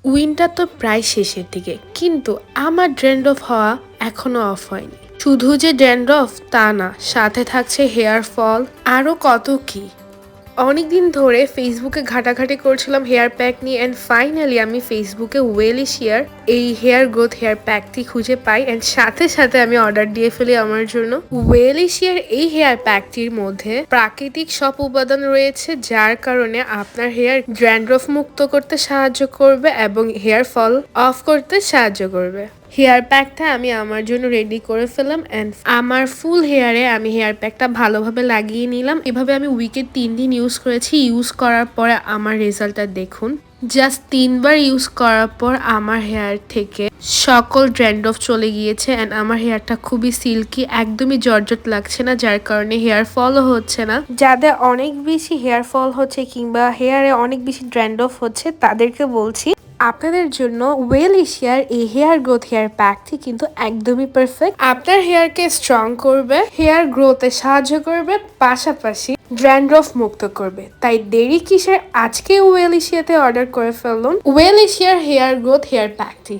Winter তো প্রায় শেষের দিকে, কিন্তু আমার ড্যান্ড্রফ হওয়া এখনো অফ হয়নি। শুধু যে ড্যান্ড্রফ তা না, সাথে থাকছে হেয়ার ফল, আরো কত কি। অনেকদিন ধরে ফেসবুকে ঘাটাঘাটি করছিলাম হেয়ার প্যাক নিয়ে, অ্যান্ড ফাইনালি আমি ফেসবুকে ওয়েলিশিয়ার এই হেয়ার গ্রোথ হেয়ার প্যাকটি খুঁজে পাই, অ্যান্ড সাথে সাথে আমি অর্ডার দিয়ে ফেলি আমার জন্য। ওয়েলিশিয়ার এই হেয়ার প্যাকটির মধ্যে প্রাকৃতিক সব উপাদান রয়েছে, যার কারণে আপনার হেয়ার ড্যান্ড্রফ মুক্ত করতে সাহায্য করবে এবং হেয়ার ফল অফ করতে সাহায্য করবে। হেয়ার প্যাকটা আমি আমার জন্য রেডি করে ফেললাম, অ্যান্ড আমার ফুল হেয়ারে আমি হেয়ার প্যাকটা ভালোভাবে লাগিয়ে নিলাম। এভাবে আমি উইকে 3 দিন ইউজ করেছি। ইউজ করার পরে আমার রেজাল্টটা দেখুন। জাস্ট 3বার ইউজ করার পর আমার হেয়ার থেকে সকল ড্যান্ড্রফ চলে গিয়েছে, অ্যান্ড আমার হেয়ারটা খুবই সিল্কি, একদমই জর্জট লাগছে না, যার কারণে হেয়ার ফলও হচ্ছে না। যাদের অনেক বেশি হেয়ার ফল হচ্ছে কিংবা হেয়ারে অনেক বেশি ড্যান্ড্রফ হচ্ছে, তাদেরকে বলছি আপনাদের জন্য ওয়েলিশিয়ার এই হেয়ার গ্রোথ হেয়ার প্যাকটি কিন্তু একদমই পারফেক্ট। আপনার হেয়ারকে স্ট্রং করবে, হেয়ার গ্রোথে সাহায্য করবে, পাশাপাশি ড্যান্ড্রফ মুক্ত করবে। তাই দেরি কিসের, আজকে ওয়েলিশিয়াতে অর্ডার করে ফেলুন ওয়েলিশিয়ার হেয়ার গ্রোথ হেয়ার প্যাকটি।